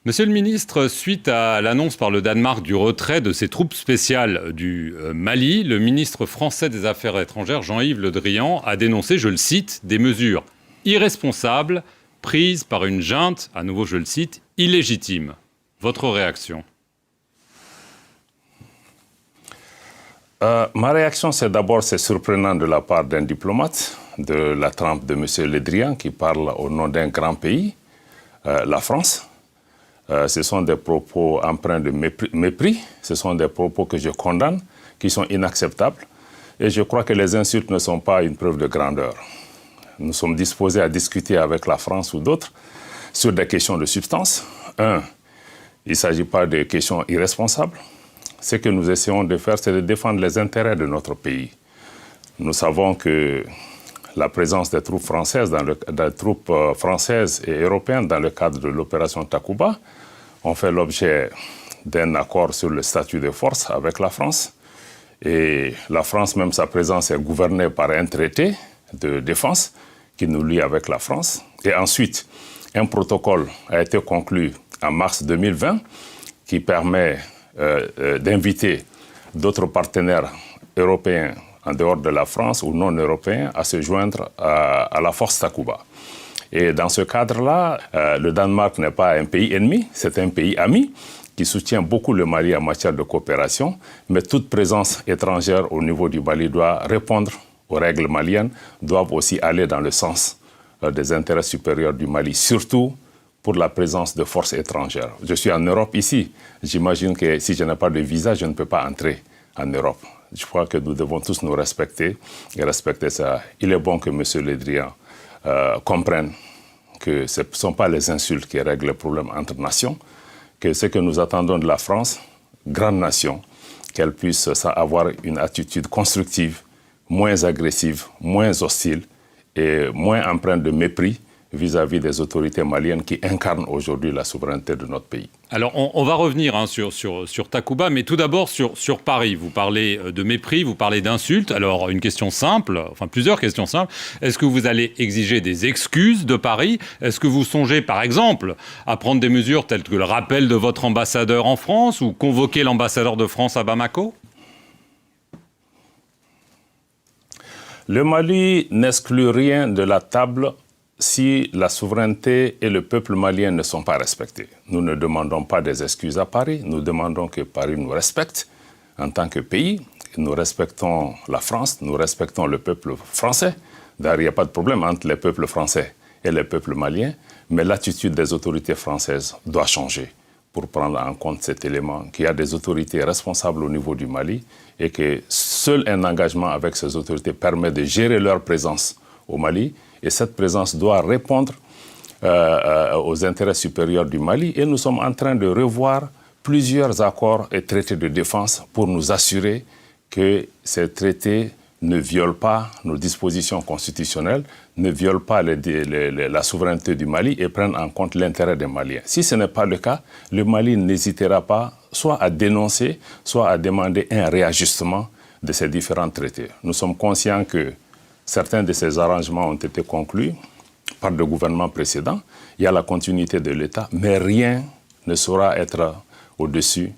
Monsieur le ministre, suite à l'annonce par le Danemark du retrait de ses troupes spéciales du Mali, le ministre français des Affaires étrangères, Jean-Yves Le Drian, a dénoncé, je le cite, des mesures irresponsables prises par une junte, à nouveau je le cite, illégitime. Votre réaction? Ma réaction, c'est d'abord, c'est surprenant de la part d'un diplomate de la trempe de M. Le Drian qui parle au nom d'un grand pays, la France. Ce sont des propos empreints de mépris, ce sont des propos que je condamne, qui sont inacceptables. Et je crois que les insultes ne sont pas une preuve de grandeur. Nous sommes disposés à discuter avec la France ou d'autres sur des questions de substance. Il ne s'agit pas de questions irresponsables. Ce que nous essayons de faire, c'est de défendre les intérêts de notre pays. Nous savons que la présence des troupes françaises, et européennes dans le cadre de l'opération Takuba ont fait l'objet d'un accord sur le statut de force avec la France. Et la France, même sa présence, est gouvernée par un traité de défense qui nous lie avec la France. Et ensuite, un protocole a été conclu en mars 2020 qui permet d'inviter d'autres partenaires européens en dehors de la France ou non européens à se joindre à la force Takuba. Et dans ce cadre-là, le Danemark n'est pas un pays ennemi, c'est un pays ami qui soutient beaucoup le Mali en matière de coopération, mais toute présence étrangère au niveau du Mali doit répondre aux règles maliennes, doivent aussi aller dans le sens des intérêts supérieurs du Mali, surtout pour la présence de forces étrangères. Je suis en Europe ici. J'imagine que si je n'ai pas de visa, je ne peux pas entrer en Europe. Je crois que nous devons tous nous respecter et respecter ça. Il est bon que M. Le Drian comprenne que ce ne sont pas les insultes qui règlent le problème entre nations, que ce que nous attendons de la France, grande nation, qu'elle puisse avoir une attitude constructive, moins agressive, moins hostile et moins empreinte de mépris vis-à-vis des autorités maliennes qui incarnent aujourd'hui la souveraineté de notre pays. Alors, on va revenir sur Takuba, mais tout d'abord sur Paris. Vous parlez de mépris, vous parlez d'insultes. Alors, une question simple, enfin plusieurs questions simples. Est-ce que vous allez exiger des excuses de Paris? Est-ce que vous songez, par exemple, à prendre des mesures telles que le rappel de votre ambassadeur en France ou convoquer l'ambassadeur de France à Bamako? Le Mali n'exclut rien de la table si la souveraineté et le peuple malien ne sont pas respectés. Nous ne demandons pas des excuses à Paris, nous demandons que Paris nous respecte en tant que pays. Nous respectons la France, nous respectons le peuple français. D'ailleurs, il n'y a pas de problème entre les peuples français et les peuples maliens, mais l'attitude des autorités françaises doit changer pour prendre en compte cet élément, qu'il y a des autorités responsables au niveau du Mali et que seul un engagement avec ces autorités permet de gérer leur présence au Mali. Et cette présence doit répondre aux intérêts supérieurs du Mali. Et nous sommes en train de revoir plusieurs accords et traités de défense pour nous assurer que ces traités ne violent pas nos dispositions constitutionnelles, ne violent pas la souveraineté du Mali et prennent en compte l'intérêt des Maliens. Si ce n'est pas le cas, le Mali n'hésitera pas soit à dénoncer, soit à demander un réajustement de ces différents traités. Nous sommes conscients que certains de ces arrangements ont été conclus par le gouvernement précédent. Il y a la continuité de l'État, mais rien ne saura être au-dessus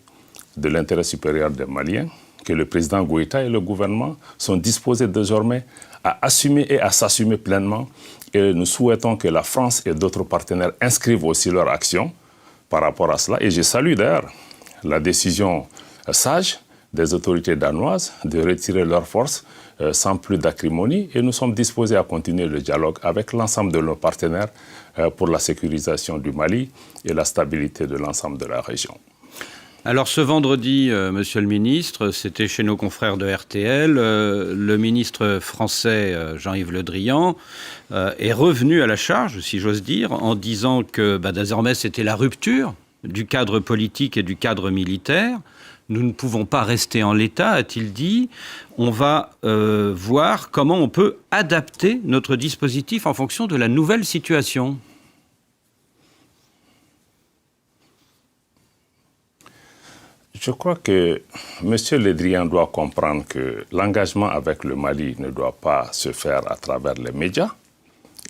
de l'intérêt supérieur des Maliens, que le président Goïta et le gouvernement sont disposés désormais à assumer et à s'assumer pleinement. Et nous souhaitons que la France et d'autres partenaires inscrivent aussi leur action par rapport à cela. Et je salue d'ailleurs la décision sage des autorités danoises de retirer leurs forces sans plus d'acrimonie. Et nous sommes disposés à continuer le dialogue avec l'ensemble de nos partenaires pour la sécurisation du Mali et la stabilité de l'ensemble de la région. Alors ce vendredi, Monsieur le Ministre, c'était chez nos confrères de RTL, le ministre français Jean-Yves Le Drian est revenu à la charge, si j'ose dire, en disant que désormais c'était la rupture du cadre politique et du cadre militaire. Nous ne pouvons pas rester en l'état, a-t-il dit. On va voir comment on peut adapter notre dispositif en fonction de la nouvelle situation. Je crois que M. Le Drian doit comprendre que l'engagement avec le Mali ne doit pas se faire à travers les médias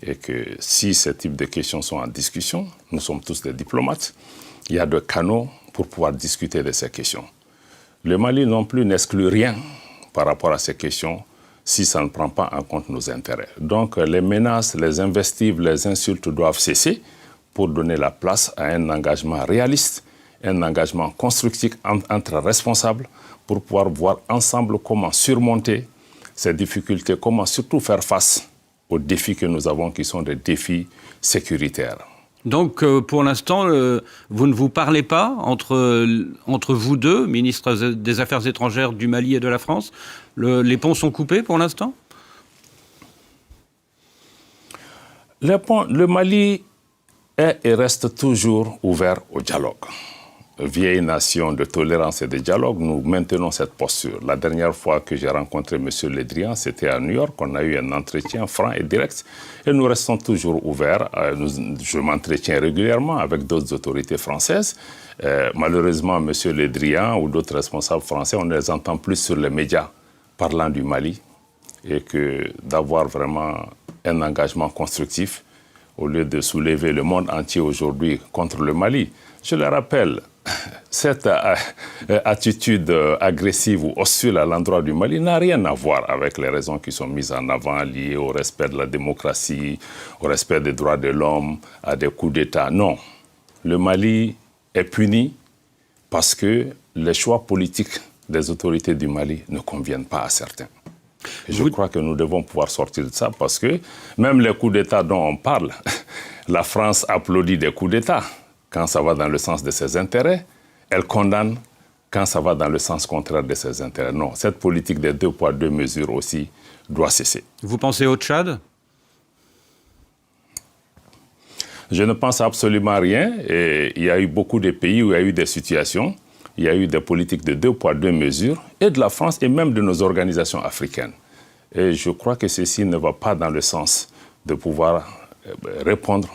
et que si ce type de questions sont en discussion, nous sommes tous des diplomates, il y a des canaux pour pouvoir discuter de ces questions. Le Mali non plus n'exclut rien par rapport à ces questions si ça ne prend pas en compte nos intérêts. Donc les menaces, les invectives, les insultes doivent cesser pour donner la place à un engagement réaliste, un engagement constructif entre responsables pour pouvoir voir ensemble comment surmonter ces difficultés, comment surtout faire face aux défis que nous avons qui sont des défis sécuritaires. Donc, pour l'instant, vous ne vous parlez pas entre vous deux, ministres des Affaires étrangères du Mali et de la France. Les ponts sont coupés pour l'instant ? Le Mali est et reste toujours ouvert au dialogue. Vieille nation de tolérance et de dialogue, nous maintenons cette posture. La dernière fois que j'ai rencontré M. Le Drian, c'était à New York. On a eu un entretien franc et direct. Et nous restons toujours ouverts. Je m'entretiens régulièrement avec d'autres autorités françaises. Malheureusement, M. Le Drian ou d'autres responsables français, on ne les entend plus sur les médias parlant du Mali. Et que d'avoir vraiment un engagement constructif, au lieu de soulever le monde entier aujourd'hui contre le Mali. Je le rappelle, cette attitude agressive ou hostile à l'endroit du Mali n'a rien à voir avec les raisons qui sont mises en avant liées au respect de la démocratie, au respect des droits de l'homme, à des coups d'État. Non, le Mali est puni parce que les choix politiques des autorités du Mali ne conviennent pas à certains. Et je crois que nous devons pouvoir sortir de ça parce que même les coups d'État dont on parle, la France applaudit des coups d'État quand ça va dans le sens de ses intérêts, elle condamne quand ça va dans le sens contraire de ses intérêts. Non, cette politique des 2 poids 2 mesures aussi doit cesser. Vous pensez au Tchad ? Je ne pense absolument rien. Et il y a eu beaucoup de pays où il y a eu des situations, il y a eu des politiques de 2 poids 2 mesures, et de la France et même de nos organisations africaines. Et je crois que ceci ne va pas dans le sens de pouvoir répondre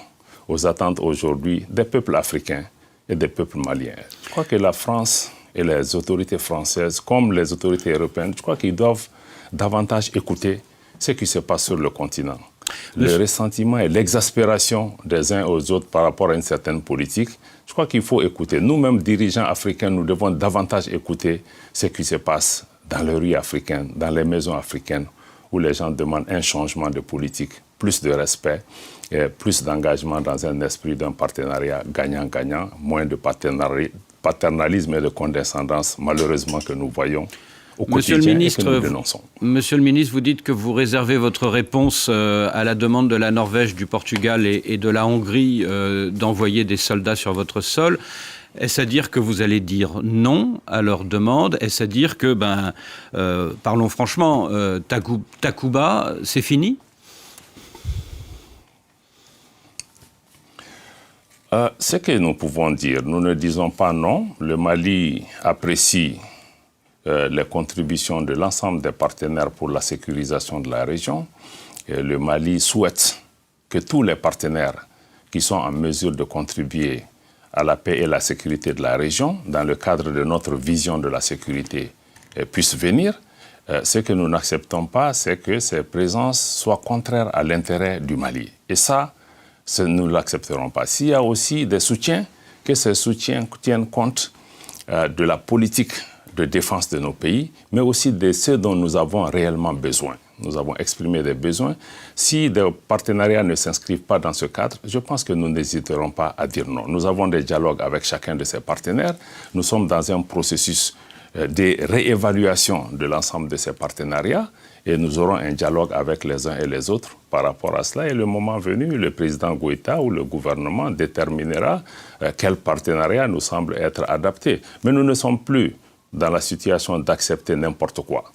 aux attentes aujourd'hui des peuples africains et des peuples maliens. Je crois que la France et les autorités françaises, comme les autorités européennes, je crois qu'ils doivent davantage écouter ce qui se passe sur le continent. Le ressentiment et l'exaspération des uns aux autres par rapport à une certaine politique, je crois qu'il faut écouter. Nous-mêmes, dirigeants africains, nous devons davantage écouter ce qui se passe dans les rues africaines, dans les maisons africaines, où les gens demandent un changement de politique, plus de respect, et plus d'engagement dans un esprit d'un partenariat gagnant-gagnant, moins de paternalisme et de condescendance, malheureusement, que nous voyons au quotidien et que nous dénonçons. Monsieur le ministre, vous dites que vous réservez votre réponse à la demande de la Norvège, du Portugal et de la Hongrie d'envoyer des soldats sur votre sol. Est-ce à dire que vous allez dire non à leur demande ? Est-ce à dire que, parlons franchement, Takuba, c'est fini ? Ce que nous pouvons dire, nous ne disons pas non. Le Mali apprécie les contributions de l'ensemble des partenaires pour la sécurisation de la région. Et le Mali souhaite que tous les partenaires qui sont en mesure de contribuer à la paix et la sécurité de la région, dans le cadre de notre vision de la sécurité, puissent venir. Ce que nous n'acceptons pas, c'est que ces présences soient contraires à l'intérêt du Mali. Et ça, nous ne l'accepterons pas. S'il y a aussi des soutiens, que ces soutiens tiennent compte de la politique de défense de nos pays, mais aussi de ceux dont nous avons réellement besoin. Nous avons exprimé des besoins. Si des partenariats ne s'inscrivent pas dans ce cadre, je pense que nous n'hésiterons pas à dire non. Nous avons des dialogues avec chacun de ces partenaires. Nous sommes dans un processus de réévaluation de l'ensemble de ces partenariats et nous aurons un dialogue avec les uns et les autres par rapport à cela. Et le moment venu, le président Goïta ou le gouvernement déterminera quel partenariat nous semble être adapté. Mais nous ne sommes plus dans la situation d'accepter n'importe quoi.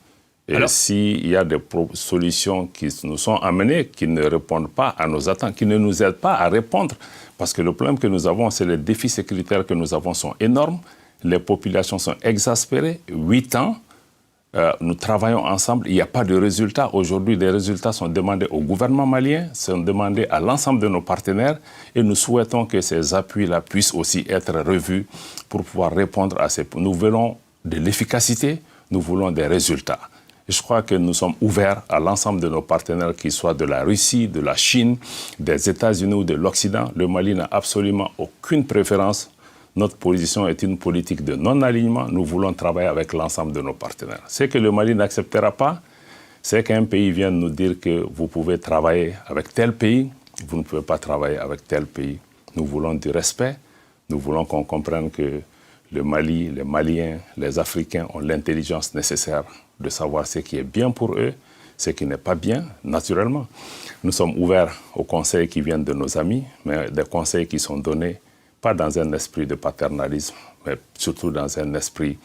Et s'il y a des solutions qui nous sont amenées, qui ne répondent pas à nos attentes, qui ne nous aident pas à répondre, parce que le problème que nous avons, c'est les défis sécuritaires que nous avons sont énormes, les populations sont exaspérées, 8 ans, nous travaillons ensemble, il n'y a pas de résultats. Aujourd'hui, des résultats sont demandés au gouvernement malien, sont demandés à l'ensemble de nos partenaires et nous souhaitons que ces appuis-là puissent aussi être revus pour pouvoir répondre à ces... Nous voulons de l'efficacité, nous voulons des résultats. Et je crois que nous sommes ouverts à l'ensemble de nos partenaires, qu'ils soient de la Russie, de la Chine, des États-Unis ou de l'Occident. Le Mali n'a absolument aucune préférence Notre position est une politique de non-alignement. Nous voulons travailler avec l'ensemble de nos partenaires. Ce que le Mali n'acceptera pas, c'est qu'un pays vienne nous dire que vous pouvez travailler avec tel pays, vous ne pouvez pas travailler avec tel pays. Nous voulons du respect. Nous voulons qu'on comprenne que le Mali, les Maliens, les Africains ont l'intelligence nécessaire de savoir ce qui est bien pour eux, ce qui n'est pas bien, naturellement. Nous sommes ouverts aux conseils qui viennent de nos amis, mais des conseils qui sont donnés pas dans un esprit de paternalisme, mais surtout dans un esprit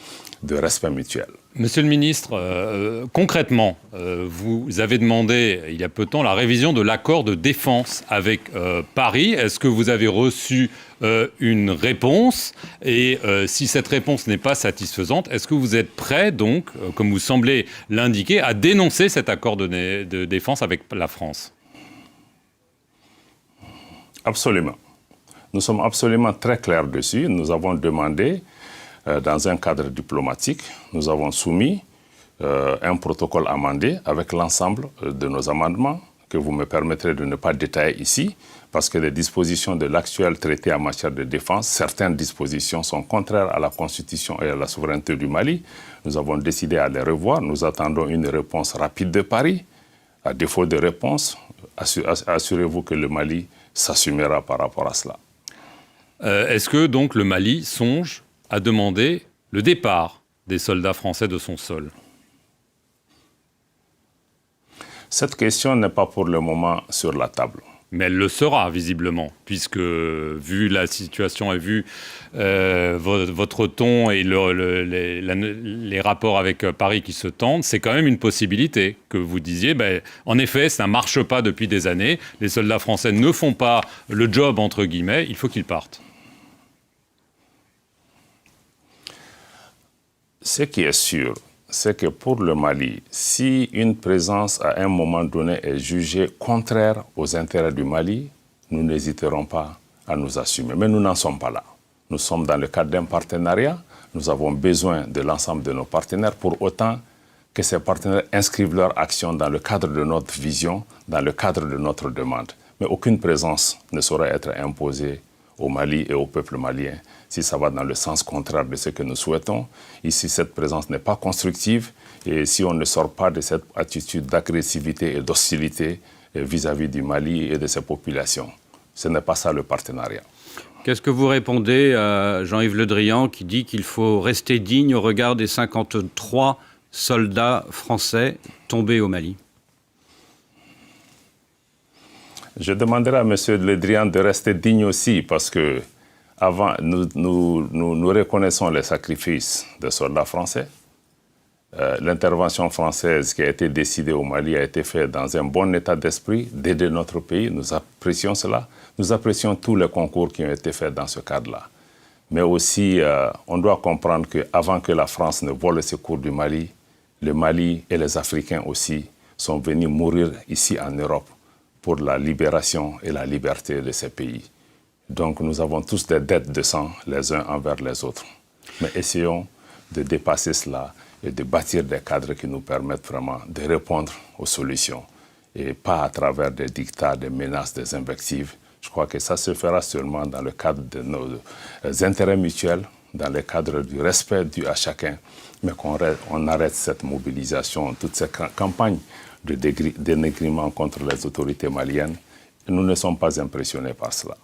de respect mutuel. Monsieur le ministre, concrètement, vous avez demandé il y a peu de temps la révision de l'accord de défense avec Paris. Est-ce que vous avez reçu une réponse? Et si cette réponse n'est pas satisfaisante, est-ce que vous êtes prêt, donc, comme vous semblez l'indiquer, à dénoncer cet accord de défense avec la France? Absolument. Nous sommes absolument très clairs dessus. Nous avons demandé, dans un cadre diplomatique, nous avons soumis un protocole amendé avec l'ensemble de nos amendements, que vous me permettrez de ne pas détailler ici, parce que les dispositions de l'actuel traité en matière de défense, certaines dispositions sont contraires à la Constitution et à la souveraineté du Mali. Nous avons décidé à les revoir. Nous attendons une réponse rapide de Paris. À défaut de réponse, assurez-vous que le Mali s'assumera par rapport à cela. Est-ce que donc le Mali songe à demander le départ des soldats français de son sol? Cette question n'est pas pour le moment sur la table. Mais elle le sera, visiblement, puisque, vu la situation et vu votre ton et les rapports avec Paris qui se tendent, c'est quand même une possibilité que vous disiez, en effet, ça ne marche pas depuis des années, les soldats français ne font pas le job, entre guillemets, il faut qu'ils partent. Ce qui est sûr, c'est que pour le Mali, si une présence à un moment donné est jugée contraire aux intérêts du Mali, nous n'hésiterons pas à nous assumer. Mais nous n'en sommes pas là. Nous sommes dans le cadre d'un partenariat. Nous avons besoin de l'ensemble de nos partenaires pour autant que ces partenaires inscrivent leur action dans le cadre de notre vision, dans le cadre de notre demande. Mais aucune présence ne saurait être imposée au Mali et au peuple malien si ça va dans le sens contraire de ce que nous souhaitons. Ici, cette présence n'est pas constructive et si on ne sort pas de cette attitude d'agressivité et d'hostilité vis-à-vis du Mali et de ses populations, ce n'est pas ça le partenariat. Qu'est-ce que vous répondez à Jean-Yves Le Drian qui dit qu'il faut rester digne au regard des 53 soldats français tombés au Mali? Je demanderai à M. Le Drian de rester digne aussi parce que avant, nous reconnaissons les sacrifices des soldats français. L'intervention française qui a été décidée au Mali a été faite dans un bon état d'esprit d'aider notre pays. Nous apprécions cela. Nous apprécions tous les concours qui ont été faits dans ce cadre-là. Mais aussi, on doit comprendre qu'avant que la France ne vole le secours du Mali, le Mali et les Africains aussi sont venus mourir ici en Europe pour la libération et la liberté de ces pays. Donc nous avons tous des dettes de sang les uns envers les autres. Mais essayons de dépasser cela et de bâtir des cadres qui nous permettent vraiment de répondre aux solutions et pas à travers des dictats, des menaces, des invectives. Je crois que ça se fera seulement dans le cadre de nos intérêts mutuels, dans le cadre du respect dû à chacun, mais qu'on arrête cette mobilisation, toute cette campagne de dénigrement contre les autorités maliennes. Et nous ne sommes pas impressionnés par cela.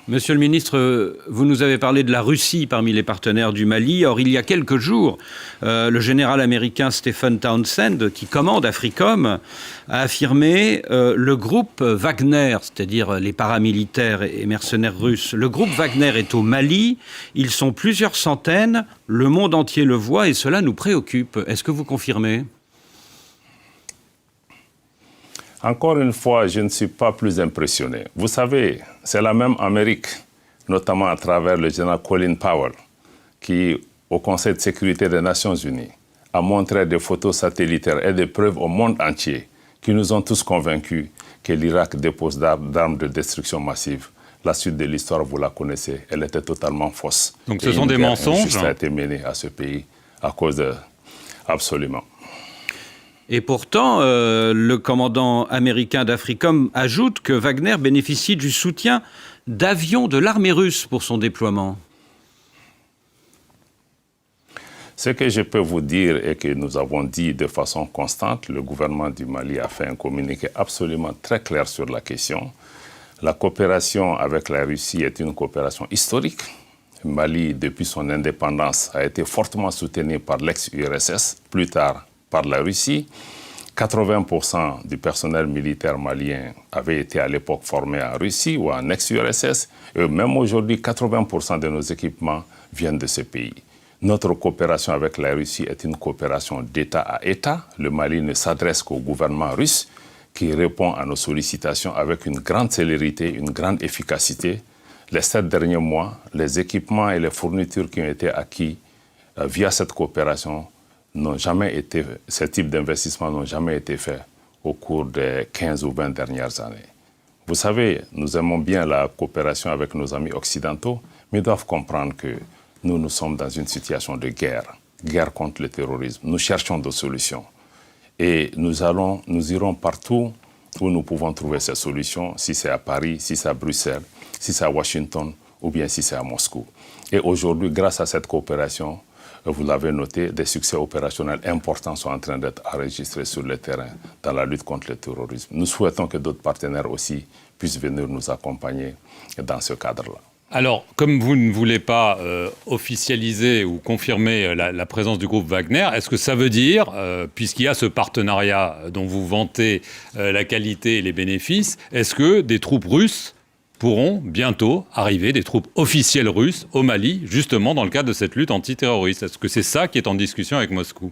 Monsieur le ministre, vous nous avez parlé de la Russie parmi les partenaires du Mali. Or, il y a quelques jours, le général américain Stephen Townsend, qui commande AFRICOM, a affirmé le groupe Wagner, c'est-à-dire les paramilitaires et mercenaires russes. Le groupe Wagner est au Mali, ils sont plusieurs centaines, le monde entier le voit et cela nous préoccupe. Est-ce que vous confirmez ? Encore une fois, je ne suis pas plus impressionné. Vous savez, c'est la même Amérique, notamment à travers le général Colin Powell, qui, au Conseil de sécurité des Nations Unies, a montré des photos satellitaires et des preuves au monde entier qui nous ont tous convaincus que l'Irak dépose d'armes de destruction massive. La suite de l'histoire, vous la connaissez, elle était totalement fausse. Donc ce sont des mensonges. Ça a été mené à ce pays à cause de... Absolument. Et pourtant, le commandant américain d'AFRICOM ajoute que Wagner bénéficie du soutien d'avions de l'armée russe pour son déploiement. Ce que je peux vous dire et que nous avons dit de façon constante, le gouvernement du Mali a fait un communiqué absolument très clair sur la question. La coopération avec la Russie est une coopération historique. Le Mali, depuis son indépendance, a été fortement soutenu par l'ex-URSS, plus tard par la Russie. 80% du personnel militaire malien avait été à l'époque formé en Russie ou en ex-URSS. Et même aujourd'hui, 80% de nos équipements viennent de ce pays. Notre coopération avec la Russie est une coopération d'État à État. Le Mali ne s'adresse qu'au gouvernement russe qui répond à nos sollicitations avec une grande célérité, une grande efficacité. Les 7 derniers mois, les équipements et les fournitures qui ont été acquis via cette coopération n'ont jamais été, ce type d'investissement n'ont jamais été faits au cours des 15 ou 20 dernières années. Vous savez, nous aimons bien la coopération avec nos amis occidentaux, mais ils doivent comprendre que nous sommes dans une situation de guerre, guerre contre le terrorisme. Nous cherchons des solutions. Et nous irons partout où nous pouvons trouver ces solutions, si c'est à Paris, si c'est à Bruxelles, si c'est à Washington ou bien si c'est à Moscou. Et aujourd'hui, grâce à cette coopération, vous l'avez noté, des succès opérationnels importants sont en train d'être enregistrés sur le terrain dans la lutte contre le terrorisme. Nous souhaitons que d'autres partenaires aussi puissent venir nous accompagner dans ce cadre-là. Alors, comme vous ne voulez pas officialiser ou confirmer la présence du groupe Wagner, est-ce que ça veut dire, puisqu'il y a ce partenariat dont vous vantez la qualité et les bénéfices, est-ce que des troupes russes pourront bientôt arriver, des troupes officielles russes au Mali, justement dans le cadre de cette lutte antiterroriste? Est-ce que c'est ça qui est en discussion avec Moscou?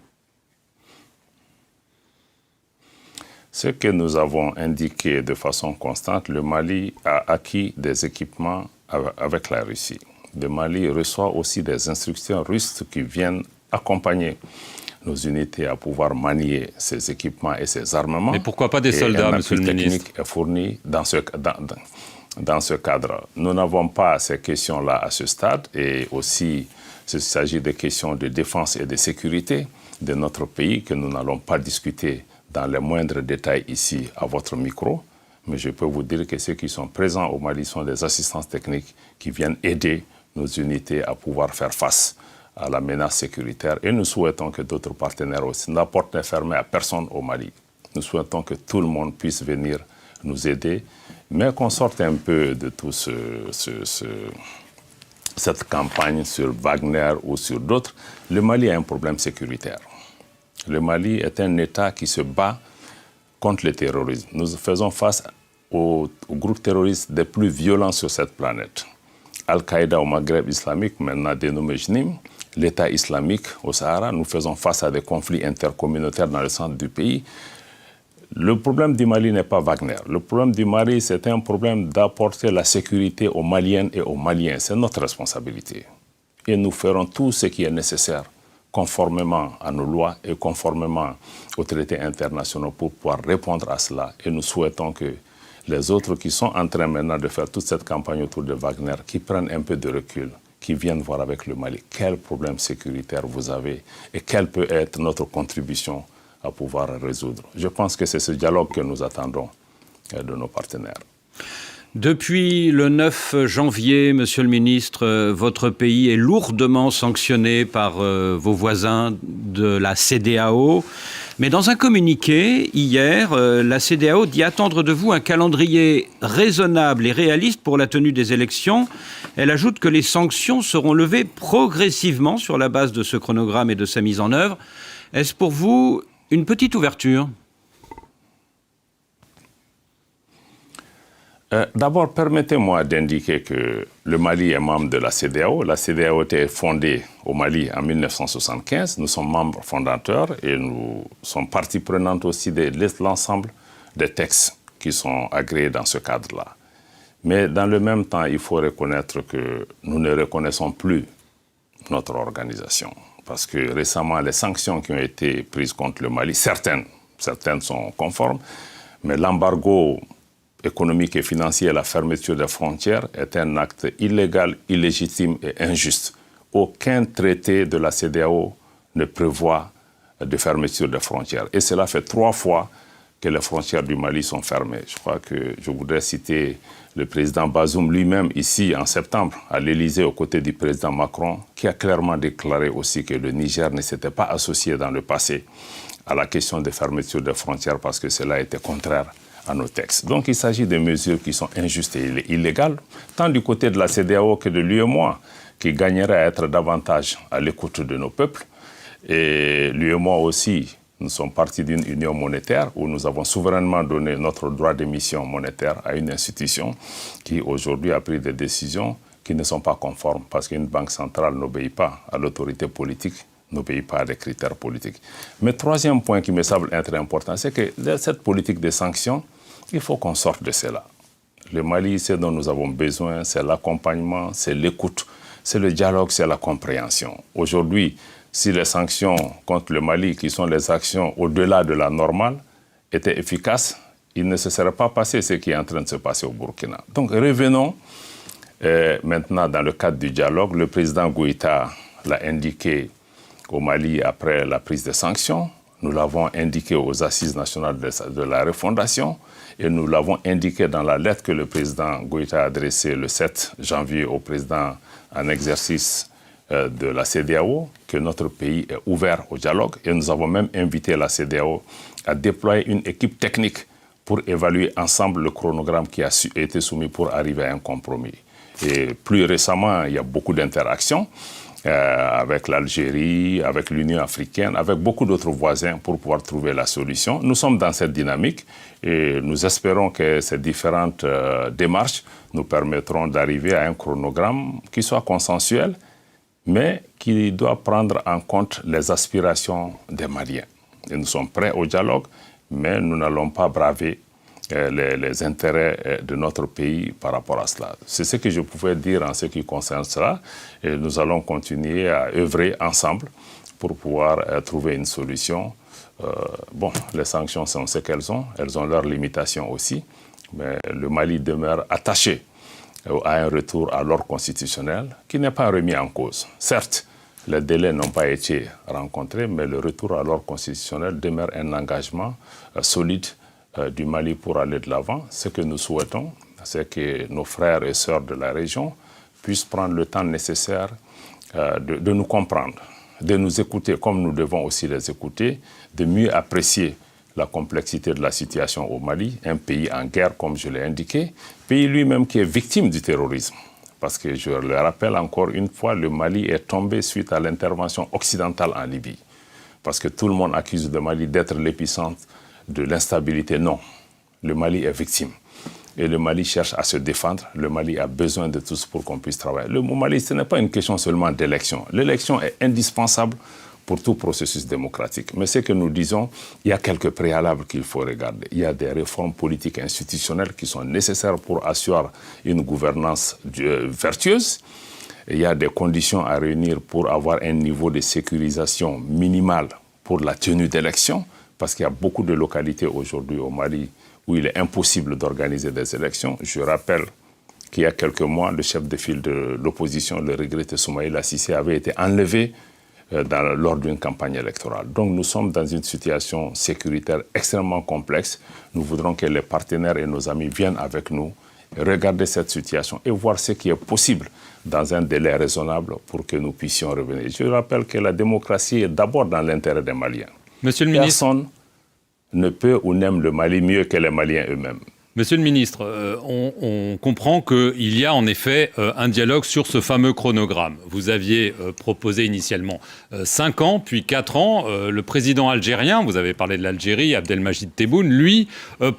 Ce que nous avons indiqué de façon constante, le Mali a acquis des équipements avec la Russie. Le Mali reçoit aussi des instructions russes qui viennent accompagner nos unités à pouvoir manier ces équipements et ces armements. Mais pourquoi pas des soldats, monsieur le ministre? Un appui technique est fourni dans ce cadre. Nous n'avons pas ces questions-là à ce stade et aussi il s'agit de questions de défense et de sécurité de notre pays que nous n'allons pas discuter dans les moindres détails ici à votre micro. Mais je peux vous dire que ceux qui sont présents au Mali sont des assistances techniques qui viennent aider nos unités à pouvoir faire face à la menace sécuritaire. Et nous souhaitons que d'autres partenaires aussi. La porte n'est fermée à personne au Mali. Nous souhaitons que tout le monde puisse venir nous aider, mais qu'on sorte un peu de tout cette campagne sur Wagner ou sur d'autres. Le Mali a un problème sécuritaire. Le Mali est un État qui se bat contre le terrorisme. Nous faisons face aux groupes terroristes les plus violents sur cette planète. Al-Qaïda au Maghreb islamique, maintenant dénommé JNIM, l'État islamique au Sahara. Nous faisons face à des conflits intercommunautaires dans le centre du pays. Le problème du Mali n'est pas Wagner. Le problème du Mali, c'est un problème d'apporter la sécurité aux Maliennes et aux Maliens. C'est notre responsabilité. Et nous ferons tout ce qui est nécessaire conformément à nos lois et conformément aux traités internationaux pour pouvoir répondre à cela. Et nous souhaitons que les autres qui sont en train maintenant de faire toute cette campagne autour de Wagner, qui prennent un peu de recul, qui viennent voir avec le Mali quel problème sécuritaire vous avez et quelle peut être notre contribution à pouvoir résoudre. Je pense que c'est ce dialogue que nous attendons de nos partenaires. Depuis le 9 janvier, Monsieur le Ministre, votre pays est lourdement sanctionné par vos voisins de la CEDEAO. Mais dans un communiqué, hier, la CEDEAO dit attendre de vous un calendrier raisonnable et réaliste pour la tenue des élections. Elle ajoute que les sanctions seront levées progressivement sur la base de ce chronogramme et de sa mise en œuvre. Est-ce pour vous une petite ouverture ? D'abord, permettez-moi d'indiquer que le Mali est membre de la CEDEAO. La CEDEAO a été fondée au Mali en 1975. Nous sommes membres fondateurs et nous sommes partie prenante aussi de l'ensemble des textes qui sont agréés dans ce cadre-là. Mais dans le même temps, il faut reconnaître que nous ne reconnaissons plus notre organisation. Parce que récemment, les sanctions qui ont été prises contre le Mali, certaines sont conformes, mais l'embargo économique et financier, la fermeture des frontières est un acte illégal, illégitime et injuste. Aucun traité de la CEDEAO ne prévoit de fermeture des frontières. Et cela fait 3 fois que les frontières du Mali sont fermées. Je crois que je voudrais citer le président Bazoum lui-même ici en septembre à l'Élysée aux côtés du président Macron, qui a clairement déclaré aussi que le Niger ne s'était pas associé dans le passé à la question de fermeture des frontières parce que cela était contraire à nos textes. Donc il s'agit de mesures qui sont injustes et illégales, tant du côté de la CEDEAO que de l'UEMOA, qui gagnerait à être davantage à l'écoute de nos peuples. Et l'UEMOA aussi, nous sommes partis d'une union monétaire où nous avons souverainement donné notre droit d'émission monétaire à une institution qui aujourd'hui a pris des décisions qui ne sont pas conformes parce qu'une banque centrale n'obéit pas à l'autorité politique, n'obéit pas à des critères politiques. Mais troisième point qui me semble être important, c'est que dans cette politique de sanctions, il faut qu'on sorte de cela. Le Mali, ce dont nous avons besoin, c'est l'accompagnement, c'est l'écoute, c'est le dialogue, c'est la compréhension. Aujourd'hui, si les sanctions contre le Mali, qui sont les actions au-delà de la normale, étaient efficaces, il ne se serait pas passé ce qui est en train de se passer au Burkina. Donc revenons maintenant dans le cadre du dialogue. Le président Goïta l'a indiqué au Mali après la prise des sanctions. Nous l'avons indiqué aux Assises nationales de la refondation et nous l'avons indiqué dans la lettre que le président Goïta a adressée le 7 janvier au président en exercice de la CEDEAO, que notre pays est ouvert au dialogue et nous avons même invité la CEDEAO à déployer une équipe technique pour évaluer ensemble le chronogramme qui a été soumis pour arriver à un compromis. Et plus récemment, il y a beaucoup d'interactions avec l'Algérie, avec l'Union africaine, avec beaucoup d'autres voisins pour pouvoir trouver la solution. Nous sommes dans cette dynamique et nous espérons que ces différentes démarches nous permettront d'arriver à un chronogramme qui soit consensuel, mais qui doit prendre en compte les aspirations des Maliens. Et nous sommes prêts au dialogue, mais nous n'allons pas braver les intérêts de notre pays par rapport à cela. C'est ce que je pouvais dire en ce qui concerne cela. Et nous allons continuer à œuvrer ensemble pour pouvoir trouver une solution. Les sanctions sont ce qu'elles ont leurs limitations aussi, mais le Mali demeure attaché à un retour à l'ordre constitutionnel qui n'est pas remis en cause. Certes, les délais n'ont pas été rencontrés, mais le retour à l'ordre constitutionnel demeure un engagement solide du Mali pour aller de l'avant. Ce que nous souhaitons, c'est que nos frères et sœurs de la région puissent prendre le temps nécessaire de nous comprendre, de nous écouter comme nous devons aussi les écouter, de mieux apprécier la complexité de la situation au Mali, un pays en guerre comme je l'ai indiqué, pays lui-même qui est victime du terrorisme. Parce que je le rappelle encore une fois, le Mali est tombé suite à l'intervention occidentale en Libye. Parce que tout le monde accuse le Mali d'être l'épicentre de l'instabilité. Non, le Mali est victime. Et le Mali cherche à se défendre. Le Mali a besoin de tous pour qu'on puisse travailler. Le Mali, ce n'est pas une question seulement d'élection. L'élection est indispensable pour tout processus démocratique. Mais ce que nous disons, il y a quelques préalables qu'il faut regarder. Il y a des réformes politiques et institutionnelles qui sont nécessaires pour assurer une gouvernance vertueuse. Il y a des conditions à réunir pour avoir un niveau de sécurisation minimal pour la tenue d'élections, parce qu'il y a beaucoup de localités aujourd'hui au Mali où il est impossible d'organiser des élections. Je rappelle qu'il y a quelques mois, le chef de file de l'opposition, le regretté Soumaïla Cissé, avait été enlevé lors d'une campagne électorale. Donc nous sommes dans une situation sécuritaire extrêmement complexe. Nous voudrons que les partenaires et nos amis viennent avec nous, regarder cette situation et voir ce qui est possible dans un délai raisonnable pour que nous puissions revenir. Je rappelle que la démocratie est d'abord dans l'intérêt des Maliens. Monsieur le ministre, personne ne peut ou n'aime le Mali mieux que les Maliens eux-mêmes. Monsieur le ministre, on comprend qu'il y a en effet un dialogue sur ce fameux chronogramme. Vous aviez proposé initialement 5 ans, puis 4 ans. Le président algérien, vous avez parlé de l'Algérie, Abdelmajid Tebboune, lui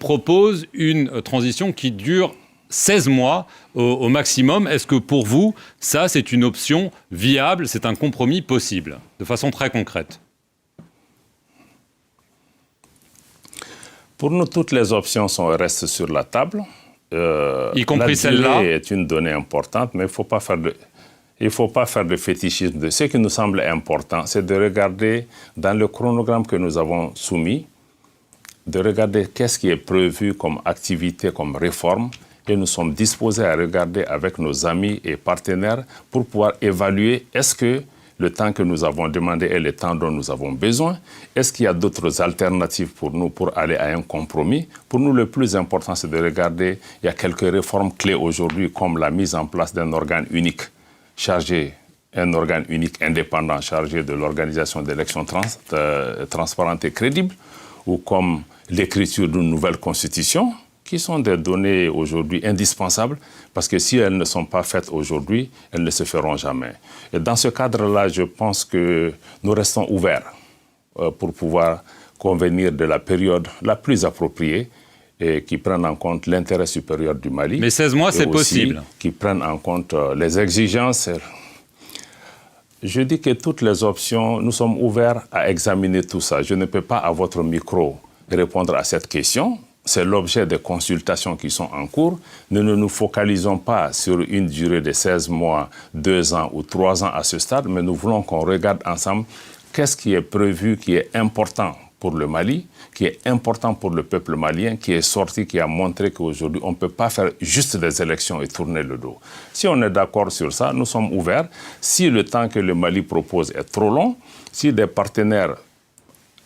propose une transition qui dure 16 mois au maximum. Est-ce que pour vous, ça c'est une option viable, c'est un compromis possible, de façon très concrète ? Pour nous, toutes les options restent sur la table. Y compris celle-là. La durée est une donnée importante, mais il ne faut pas faire de fétichisme. Ce qui nous semble important, c'est de regarder dans le chronogramme que nous avons soumis, de regarder qu'est-ce qui est prévu comme activité, comme réforme, et nous sommes disposés à regarder avec nos amis et partenaires pour pouvoir évaluer est-ce que le temps que nous avons demandé est le temps dont nous avons besoin? Est-ce qu'il y a d'autres alternatives pour nous pour aller à un compromis? Pour nous, le plus important, c'est de regarder, il y a quelques réformes clés aujourd'hui, comme la mise en place d'un organe unique un organe unique indépendant chargé de l'organisation d'élections transparentes et crédibles, ou comme l'écriture d'une nouvelle constitution, qui sont des données aujourd'hui indispensables, parce que si elles ne sont pas faites aujourd'hui, elles ne se feront jamais. Et dans ce cadre-là, je pense que nous restons ouverts pour pouvoir convenir de la période la plus appropriée et qui prenne en compte l'intérêt supérieur du Mali. Mais 16 mois, c'est possible. Qui prenne en compte les exigences. Je dis que toutes les options, nous sommes ouverts à examiner tout ça. Je ne peux pas, à votre micro, répondre à cette question. C'est l'objet des consultations qui sont en cours. Nous ne nous focalisons pas sur une durée de 16 mois, 2 ans ou 3 ans à ce stade, mais nous voulons qu'on regarde ensemble qu'est-ce qui est prévu, qui est important pour le Mali, qui est important pour le peuple malien, qui est sorti, qui a montré qu'aujourd'hui, on ne peut pas faire juste des élections et tourner le dos. Si on est d'accord sur ça, nous sommes ouverts. Si le temps que le Mali propose est trop long, si des partenaires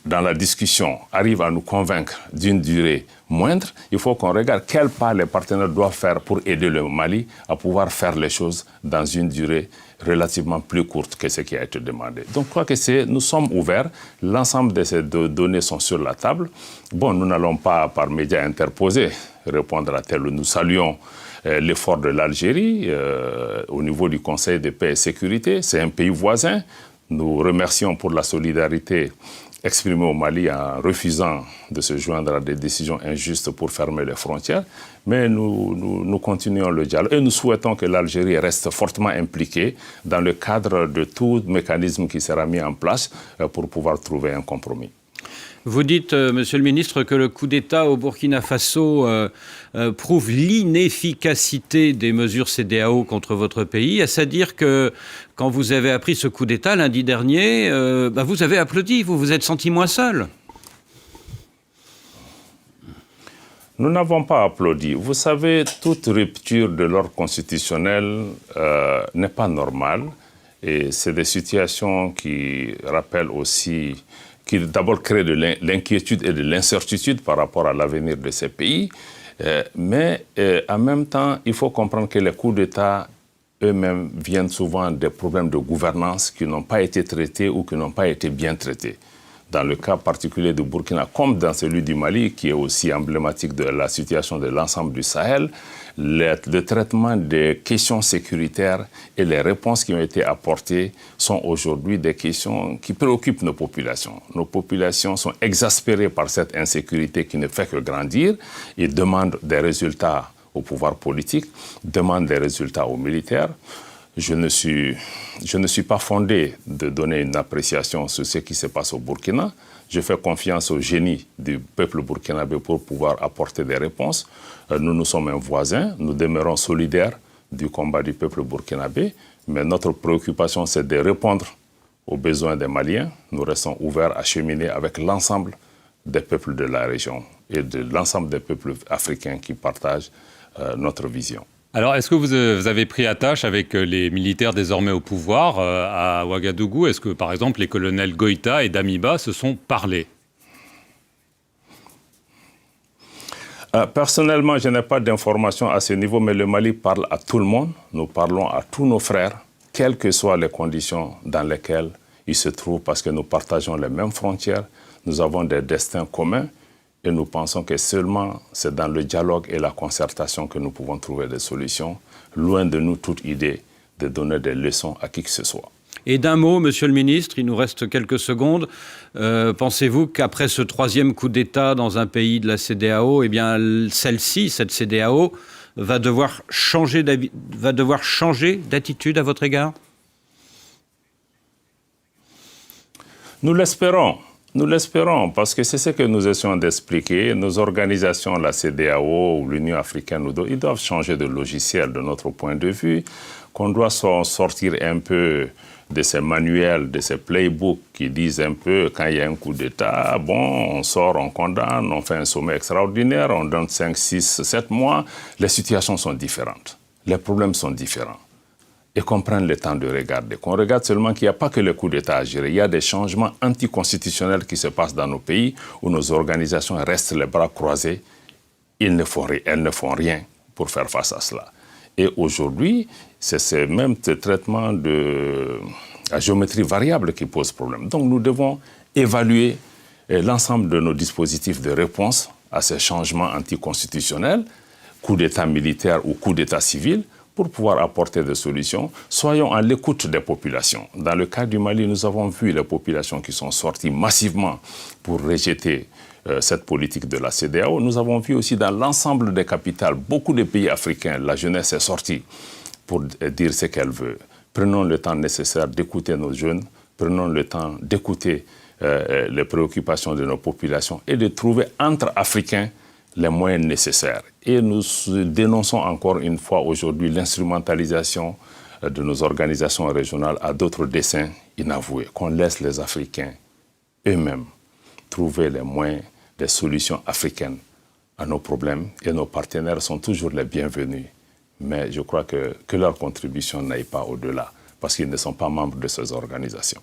dans la discussion arrivent à nous convaincre d'une durée moindre, il faut qu'on regarde quels pas les partenaires doivent faire pour aider le Mali à pouvoir faire les choses dans une durée relativement plus courte que ce qui a été demandé. Donc, je crois que nous sommes ouverts. L'ensemble de ces données sont sur la table. Bon, nous n'allons pas, par médias interposés, répondre à tel. Nous saluons l'effort de l'Algérie au niveau du Conseil de paix et sécurité. C'est un pays voisin. Nous remercions pour la solidarité exprimée au Mali en refusant de se joindre à des décisions injustes pour fermer les frontières. Mais nous continuons le dialogue et nous souhaitons que l'Algérie reste fortement impliquée dans le cadre de tout mécanisme qui sera mis en place pour pouvoir trouver un compromis. Vous dites, Monsieur le Ministre, que le coup d'État au Burkina Faso prouve l'inefficacité des mesures CEDEAO contre votre pays. Est-ce à dire que quand vous avez appris ce coup d'État lundi dernier, vous avez applaudi, vous vous êtes senti moins seul? Nous n'avons pas applaudi. Vous savez, toute rupture de l'ordre constitutionnel n'est pas normale. Et c'est des situations qui rappellent aussi, qui d'abord créent de l'inquiétude et de l'incertitude par rapport à l'avenir de ces pays. Mais en même temps, il faut comprendre que les coups d'État eux-mêmes viennent souvent des problèmes de gouvernance qui n'ont pas été traités ou qui n'ont pas été bien traités. Dans le cas particulier du Burkina, comme dans celui du Mali, qui est aussi emblématique de la situation de l'ensemble du Sahel, le traitement des questions sécuritaires et les réponses qui ont été apportées sont aujourd'hui des questions qui préoccupent nos populations. Nos populations sont exaspérées par cette insécurité qui ne fait que grandir et demandent des résultats au pouvoir politique, demandent des résultats aux militaires. Je ne suis pas fondé de donner une appréciation sur ce qui se passe au Burkina. Je fais confiance au génie du peuple burkinabé pour pouvoir apporter des réponses. Nous sommes un voisin, nous demeurons solidaires du combat du peuple burkinabé, mais notre préoccupation, c'est de répondre aux besoins des Maliens. Nous restons ouverts à cheminer avec l'ensemble des peuples de la région et de l'ensemble des peuples africains qui partagent notre vision. Alors, est-ce que vous avez pris attache avec les militaires désormais au pouvoir à Ouagadougou? Est-ce que, par exemple, les colonels Goïta et Damiba se sont parlé? Personnellement, je n'ai pas d'informations à ce niveau, mais le Mali parle à tout le monde. Nous parlons à tous nos frères, quelles que soient les conditions dans lesquelles ils se trouvent, parce que nous partageons les mêmes frontières, nous avons des destins communs. Et nous pensons que seulement c'est dans le dialogue et la concertation que nous pouvons trouver des solutions. Loin de nous toute idée de donner des leçons à qui que ce soit. Et d'un mot, Monsieur le Ministre, il nous reste quelques secondes. Pensez-vous qu'après ce troisième coup d'État dans un pays de la CEDEAO, eh bien, cette CEDEAO, va devoir changer d'attitude à votre égard? Nous l'espérons. Nous l'espérons, parce que c'est ce que nous essayons d'expliquer. Nos organisations, la CEDEAO ou l'Union africaine, ils doivent changer de logiciel de notre point de vue, qu'on doit sortir un peu de ces manuels, de ces playbooks qui disent un peu, quand il y a un coup d'État, bon, on sort, on condamne, on fait un sommet extraordinaire, on donne 5, 6, 7 mois. Les situations sont différentes. Les problèmes sont différents. et qu'on prenne le temps de regarder. Qu'on regarde seulement qu'il n'y a pas que les coups d'État à gérer. Il y a des changements anticonstitutionnels qui se passent dans nos pays où nos organisations restent les bras croisés. Elles ne font rien pour faire face à cela. Et aujourd'hui, c'est ce même traitement de la géométrie variable qui pose problème. Donc nous devons évaluer l'ensemble de nos dispositifs de réponse à ces changements anticonstitutionnels, coup d'État militaire ou coup d'État civil, pour pouvoir apporter des solutions. Soyons à l'écoute des populations. Dans le cas du Mali, nous avons vu les populations qui sont sorties massivement pour rejeter cette politique de la CEDEAO. Nous avons vu aussi dans l'ensemble des capitales, beaucoup de pays africains, la jeunesse est sortie pour dire ce qu'elle veut. Prenons le temps nécessaire d'écouter nos jeunes, prenons le temps d'écouter les préoccupations de nos populations et de trouver entre Africains les moyens nécessaires. Et nous dénonçons encore une fois aujourd'hui l'instrumentalisation de nos organisations régionales à d'autres desseins inavoués, qu'on laisse les Africains eux-mêmes trouver les moyens, des solutions africaines à nos problèmes. Et nos partenaires sont toujours les bienvenus. Mais je crois que leur contribution n'aille pas au-delà, parce qu'ils ne sont pas membres de ces organisations.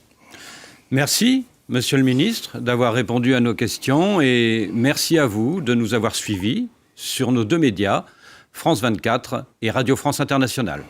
Merci, Monsieur le Ministre, d'avoir répondu à nos questions et merci à vous de nous avoir suivis sur nos deux médias, France 24 et Radio France Internationale.